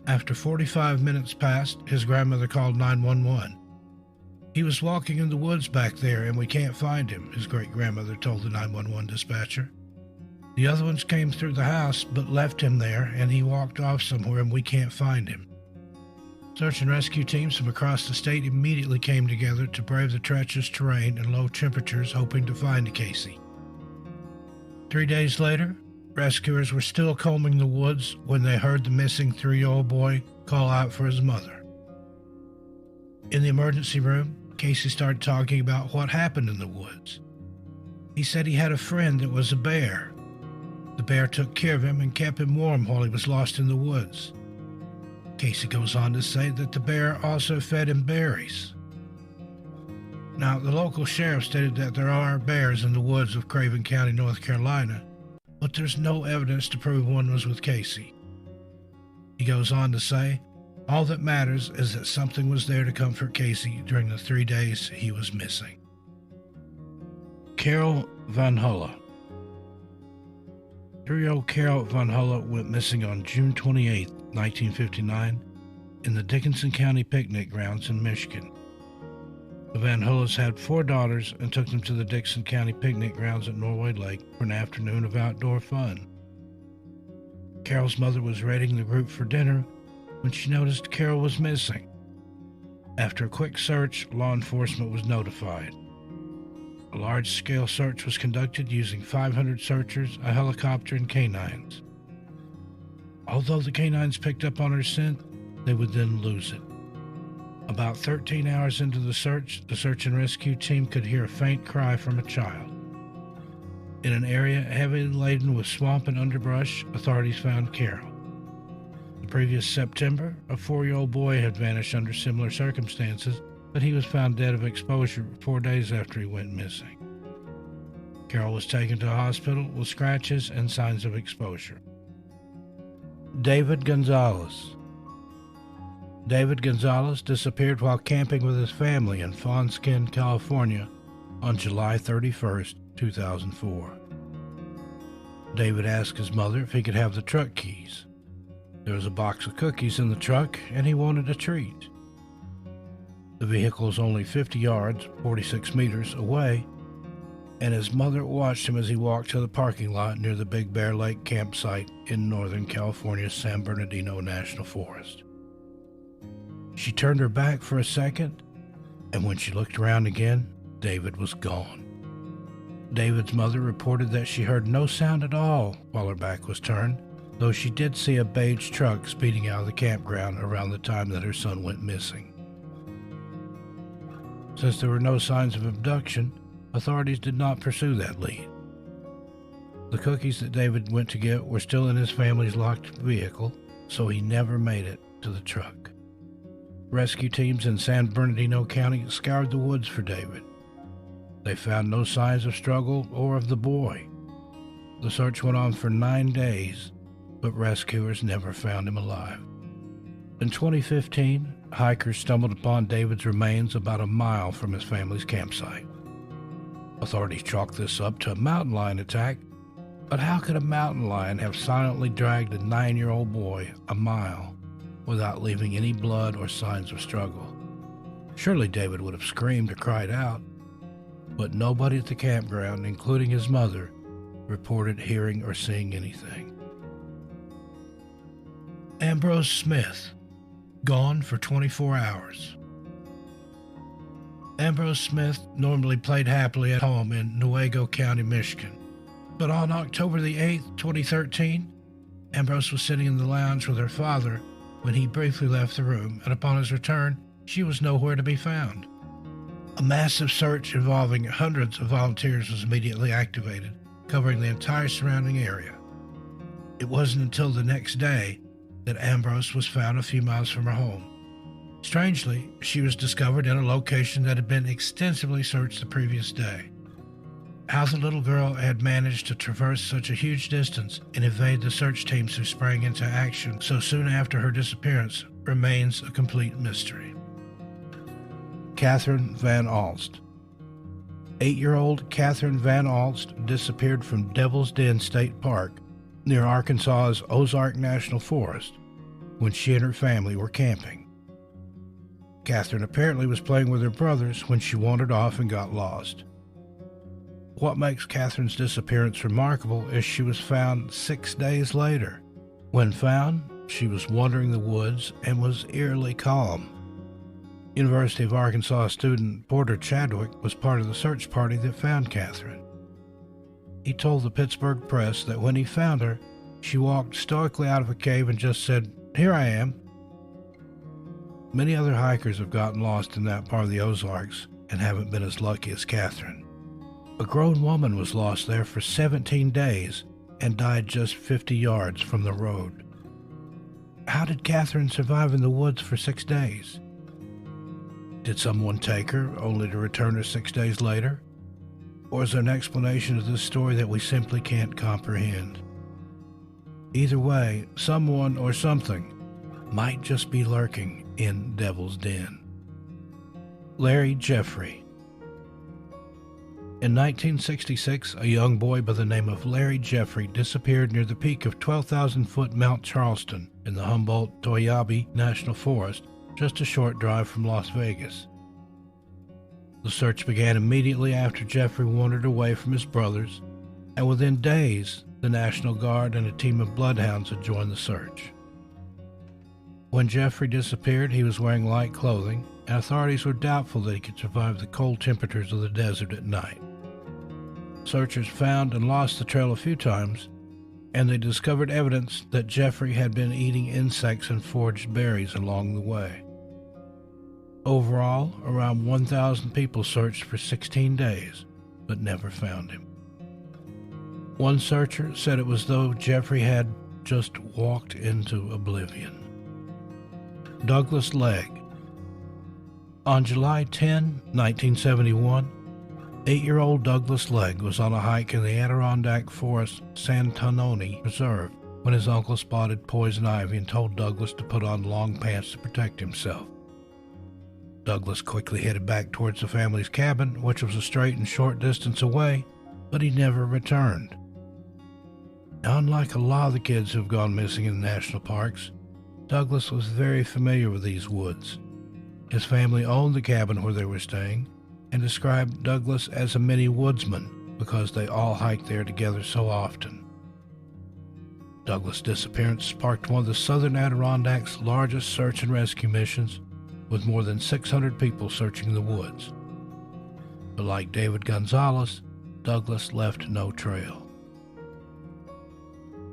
After 45 minutes passed, his grandmother called 911. "He was walking in the woods back there and we can't find him," his great-grandmother told the 911 dispatcher. "The other ones came through the house but left him there and he walked off somewhere and we can't find him." Search and rescue teams from across the state immediately came together to brave the treacherous terrain and low temperatures, hoping to find Casey. 3 days later, rescuers were still combing the woods when they heard the missing 3-year-old boy call out for his mother. In the emergency room, Casey started talking about what happened in the woods. He said he had a friend that was a bear. The bear took care of him and kept him warm while he was lost in the woods. Casey goes on to say that the bear also fed him berries. Now, the local sheriff stated that there are bears in the woods of Craven County, North Carolina, but there's no evidence to prove one was with Casey. He goes on to say, "All that matters is that something was there to comfort Casey during the 3 days he was missing." Carol Vanhala. 3-year-old Carol Vanhala went missing on June 28, 1959, in the Dickinson County picnic grounds in Michigan. The Vanhalas had 4 daughters and took them to the Dickinson County picnic grounds at Norway Lake for an afternoon of outdoor fun. Carol's mother was raiding the group for dinner when she noticed Carol was missing. After a quick search, law enforcement was notified. A large-scale search was conducted using 500 searchers, a helicopter, and canines. Although the canines picked up on her scent, they would then lose it. About 13 hours into the search and rescue team could hear a faint cry from a child. In an area heavily laden with swamp and underbrush, authorities found Carol. The previous September, a 4-year-old boy had vanished under similar circumstances, but he was found dead of exposure 4 days after he went missing. Carol was taken to a hospital with scratches and signs of exposure. David Gonzalez. David Gonzalez disappeared while camping with his family in Fawnskin, California on July 31, 2004. David asked his mother if he could have the truck keys. There was a box of cookies in the truck and he wanted a treat. The vehicle was only 50 yards, 46 meters away, and his mother watched him as he walked to the parking lot near the Big Bear Lake campsite in Northern California's San Bernardino National Forest. She turned her back for a second, and when she looked around again, David was gone. David's mother reported that she heard no sound at all while her back was turned, though she did see a beige truck speeding out of the campground around the time that her son went missing. Since there were no signs of abduction, authorities did not pursue that lead. The cookies that David went to get were still in his family's locked vehicle, so he never made it to the truck. Rescue teams in San Bernardino County scoured the woods for David. They found no signs of struggle or of the boy. The search went on for 9 days, but rescuers never found him alive. In 2015, hikers stumbled upon David's remains about a mile from his family's campsite. Authorities chalked this up to a mountain lion attack, but how could a mountain lion have silently dragged a 9-year-old boy a mile without leaving any blood or signs of struggle? Surely David would have screamed or cried out, but nobody at the campground, including his mother, reported hearing or seeing anything. Ambrose Smith, gone for 24 hours. Ambrose Smith normally played happily at home in Nuevo County, Michigan. But on October the 8th, 2013, Ambrose was sitting in the lounge with her father when he briefly left the room, and upon his return, she was nowhere to be found. A massive search involving hundreds of volunteers was immediately activated, covering the entire surrounding area. It wasn't until the next day that Ambrose was found a few miles from her home. Strangely, she was discovered in a location that had been extensively searched the previous day. How the little girl had managed to traverse such a huge distance and evade the search teams who sprang into action so soon after her disappearance remains a complete mystery. Katherine Vanhala. 8-year-old Katherine Vanhala disappeared from Devil's Den State Park near Arkansas's Ozark National Forest when she and her family were camping. Katherine apparently was playing with her brothers when she wandered off and got lost. What makes Katherine's disappearance remarkable is she was found 6 days later. When found, she was wandering the woods and was eerily calm. University of Arkansas student Porter Chadwick was part of the search party that found Katherine. He told the Pittsburgh Press that when he found her, she walked stoically out of a cave and just said, "Here I am." Many other hikers have gotten lost in that part of the Ozarks and haven't been as lucky as Katherine. A grown woman was lost there for 17 days and died just 50 yards from the road. How did Katherine survive in the woods for 6 days? Did someone take her only to return her 6 days later? Or is there an explanation to this story that we simply can't comprehend? Either way, someone or something might just be lurking in Devil's Den. Larry Jeffrey. In 1966, a young boy by the name of Larry Jeffrey disappeared near the peak of 12,000-foot Mount Charleston in the Humboldt-Toyabe National Forest, just a short drive from Las Vegas. The search began immediately after Jeffrey wandered away from his brothers, and within days, the National Guard and a team of bloodhounds had joined the search. When Jeffrey disappeared, he was wearing light clothing, and authorities were doubtful that he could survive the cold temperatures of the desert at night. Searchers found and lost the trail a few times, and they discovered evidence that Jeffrey had been eating insects and foraged berries along the way. Overall, around 1,000 people searched for 16 days, but never found him. One searcher said it was as though Jeffrey had just walked into oblivion. Douglas Legg. On July 10, 1971, 8-year-old Douglas Legg was on a hike in the Adirondack Forest Santanoni Reserve when his uncle spotted poison ivy and told Douglas to put on long pants to protect himself. Douglas quickly headed back towards the family's cabin, which was a straight and short distance away, but he never returned. Now, unlike a lot of the kids who have gone missing in the national parks, Douglas was very familiar with these woods. His family owned the cabin where they were staying and described Douglas as a mini woodsman because they all hiked there together so often. Douglas' disappearance sparked one of the southern Adirondacks' largest search and rescue missions, with more than 600 people searching the woods. But like David Gonzalez, Douglas left no trail.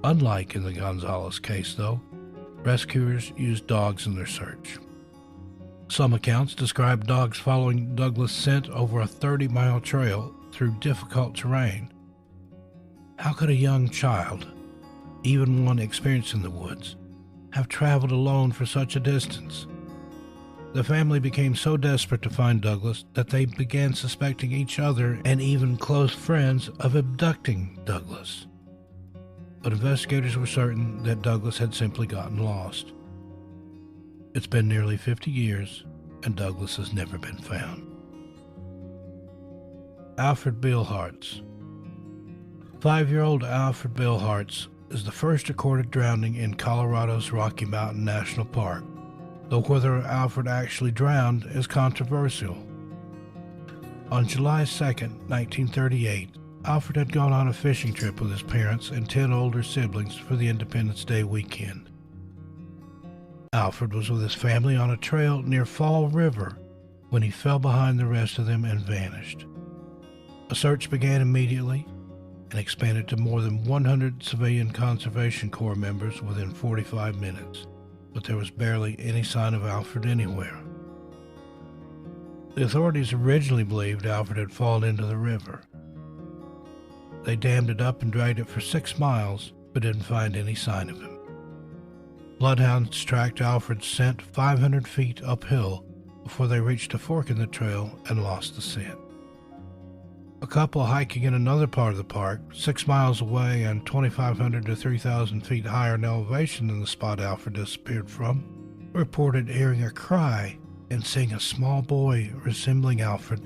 Unlike in the Gonzalez case, though, rescuers used dogs in their search. Some accounts describe dogs following Douglas' scent over a 30-mile trail through difficult terrain. How could a young child, even one experienced in the woods, have traveled alone for such a distance? The family became so desperate to find Douglas that they began suspecting each other and even close friends of abducting Douglas. But investigators were certain that Douglas had simply gotten lost. It's been nearly 50 years, and Douglas has never been found. Alfred Beilhars. 5-year-old Alfred Beilhars is the first recorded drowning in Colorado's Rocky Mountain National Park, though whether Alfred actually drowned is controversial. On July 2, 1938, Alfred had gone on a fishing trip with his parents and 10 older siblings for the Independence Day weekend. Alfred was with his family on a trail near Fall River when he fell behind the rest of them and vanished. A search began immediately and expanded to more than 100 civilian Conservation Corps members within 45 minutes, but there was barely any sign of Alfred anywhere. The authorities originally believed Alfred had fallen into the river. They dammed it up and dragged it for 6 miles, but didn't find any sign of him. Bloodhounds tracked Alfred's scent 500 feet uphill before they reached a fork in the trail and lost the scent. A couple hiking in another part of the park, 6 miles away and 2,500 to 3,000 feet higher in elevation than the spot Alfred disappeared from, reported hearing a cry and seeing a small boy resembling Alfred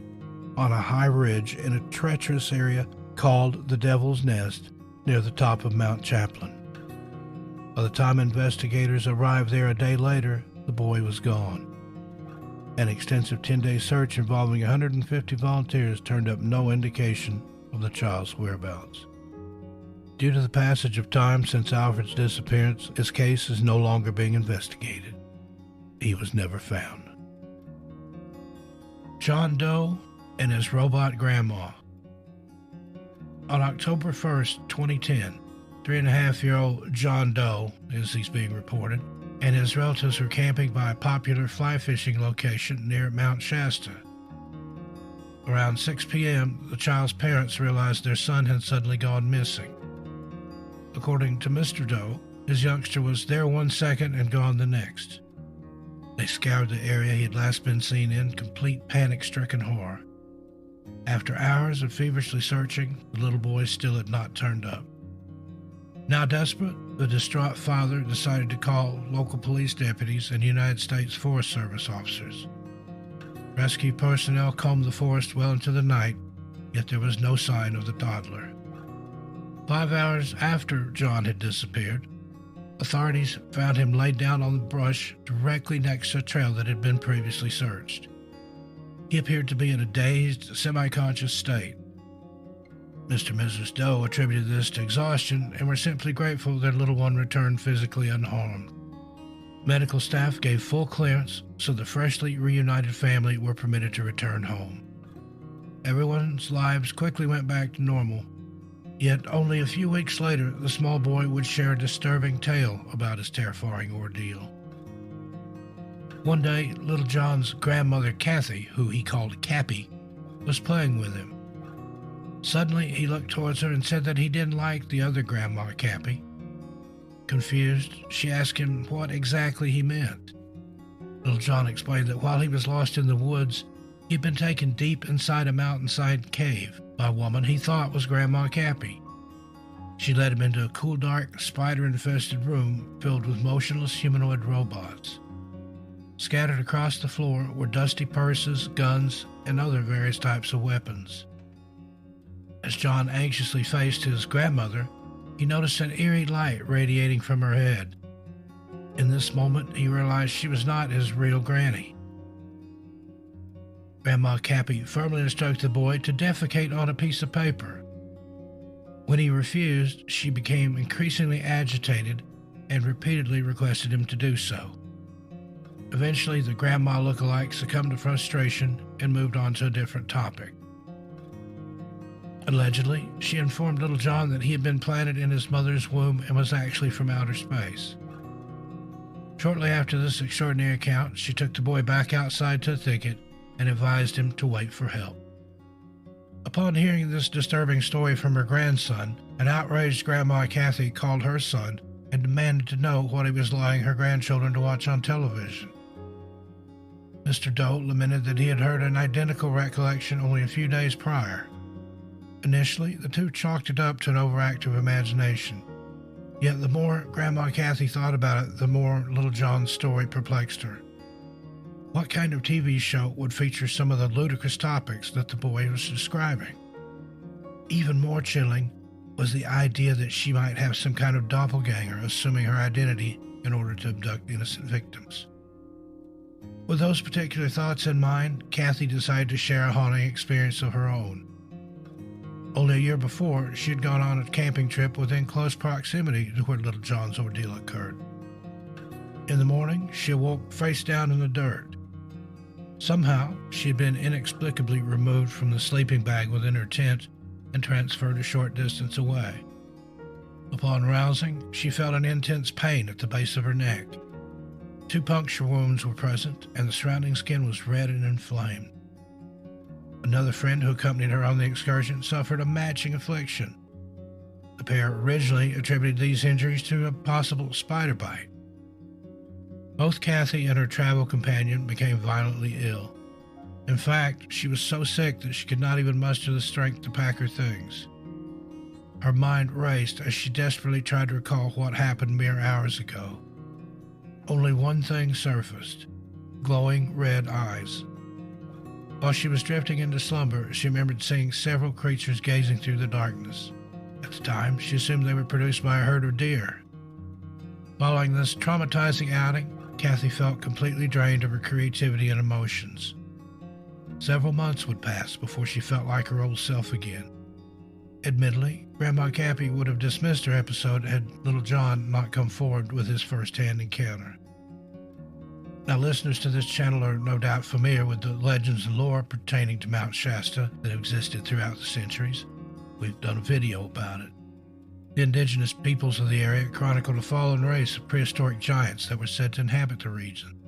on a high ridge in a treacherous area called the Devil's Nest near the top of Mount Chaplin. By the time investigators arrived there a day later, the boy was gone. An extensive 10-day search involving 150 volunteers turned up no indication of the child's whereabouts. Due to the passage of time since Alfred's disappearance, his case is no longer being investigated. He was never found. John Doe and his robot grandma. On October 1st, 2010, 3.5-year-old John Doe, as he's being reported, and his relatives were camping by a popular fly fishing location near Mount Shasta. Around 6 p.m., the child's parents realized their son had suddenly gone missing. According to Mr. Doe, his youngster was there 1 second and gone the next. They scoured the area he had last been seen in, complete panic-stricken horror. After hours of feverishly searching, the little boy still had not turned up. Now desperate, the distraught father decided to call local police deputies and United States Forest Service officers. Rescue personnel combed the forest well into the night, yet there was no sign of the toddler. 5 hours after John had disappeared, authorities found him laid down on the brush directly next to a trail that had been previously searched. He appeared to be in a dazed, semi-conscious state. Mr. and Mrs. Doe attributed this to exhaustion and were simply grateful their little one returned physically unharmed. Medical staff gave full clearance, so the freshly reunited family were permitted to return home. Everyone's lives quickly went back to normal, yet only a few weeks later, the small boy would share a disturbing tale about his terrifying ordeal. One day, little John's grandmother, Kathy, who he called Cappy, was playing with him. Suddenly, he looked towards her and said that he didn't like the other grandma, Cappy. Confused, she asked him what exactly he meant. Little John explained that while he was lost in the woods, he'd been taken deep inside a mountainside cave by a woman he thought was Grandma Cappy. She led him into a cool, dark, spider-infested room filled with motionless humanoid robots. Scattered across the floor were dusty purses, guns, and other various types of weapons. As John anxiously faced his grandmother, he noticed an eerie light radiating from her head. In this moment, he realized she was not his real granny. Grandma Cappy firmly instructed the boy to defecate on a piece of paper. When he refused, she became increasingly agitated and repeatedly requested him to do so. Eventually, the grandma look-alike succumbed to frustration and moved on to a different topic. Allegedly, she informed little John that he had been planted in his mother's womb and was actually from outer space. Shortly after this extraordinary account, she took the boy back outside to a thicket and advised him to wait for help. Upon hearing this disturbing story from her grandson, an outraged Grandma Kathy called her son and demanded to know what he was allowing her grandchildren to watch on television. Mr. Doe lamented that he had heard an identical recollection only a few days prior. Initially, the two chalked it up to an overactive imagination. Yet the more Grandma Kathy thought about it, the more little John's story perplexed her. What kind of TV show would feature some of the ludicrous topics that the boy was describing? Even more chilling was the idea that she might have some kind of doppelganger assuming her identity in order to abduct innocent victims. With those particular thoughts in mind, Kathy decided to share a haunting experience of her own. Only a year before, she had gone on a camping trip within close proximity to where little John's ordeal occurred. In the morning, she awoke face down in the dirt. Somehow, she had been inexplicably removed from the sleeping bag within her tent and transferred a short distance away. Upon rousing, she felt an intense pain at the base of her neck. 2 puncture wounds were present, and the surrounding skin was red and inflamed. Another friend who accompanied her on the excursion suffered a matching affliction. The pair originally attributed these injuries to a possible spider bite. Both Kathy and her travel companion became violently ill. In fact, she was so sick that she could not even muster the strength to pack her things. Her mind raced as she desperately tried to recall what happened mere hours ago. Only one thing surfaced: glowing red eyes. While she was drifting into slumber, she remembered seeing several creatures gazing through the darkness. At the time, she assumed they were produced by a herd of deer. Following this traumatizing outing, Kathy felt completely drained of her creativity and emotions. Several months would pass before she felt like her old self again. Admittedly, Grandma Kathy would have dismissed her episode had little John not come forward with his first-hand encounter. Now, listeners to this channel are no doubt familiar with the legends and lore pertaining to Mount Shasta that have existed throughout the centuries. We've done a video about it. The indigenous peoples of the area chronicled a fallen race of prehistoric giants that were said to inhabit the region.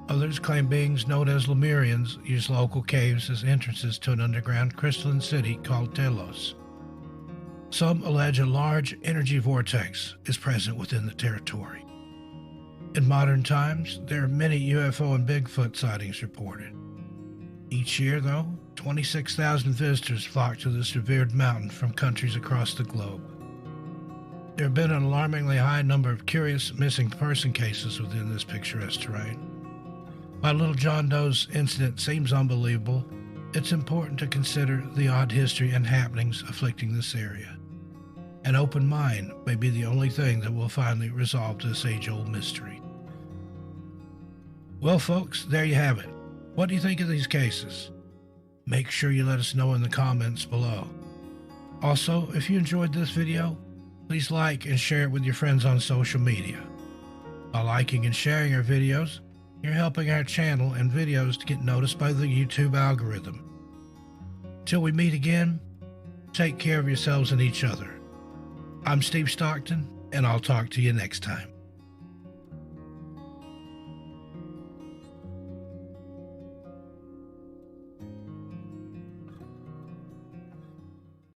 Others claim beings known as Lemurians used local caves as entrances to an underground crystalline city called Telos. Some allege a large energy vortex is present within the territory. In modern times, there are many UFO and Bigfoot sightings reported. Each year, though, 26,000 visitors flock to this revered mountain from countries across the globe. There have been an alarmingly high number of curious missing person cases within this picturesque terrain. While little John Doe's incident seems unbelievable, it's important to consider the odd history and happenings afflicting this area. An open mind may be the only thing that will finally resolve this age-old mystery. Well, folks, there you have it. What do you think of these cases? Make sure you let us know in the comments below. Also, if you enjoyed this video, please like and share it with your friends on social media. By liking and sharing our videos, you're helping our channel and videos to get noticed by the YouTube algorithm. Till we meet again, take care of yourselves and each other. I'm Steve Stockton, and I'll talk to you next time.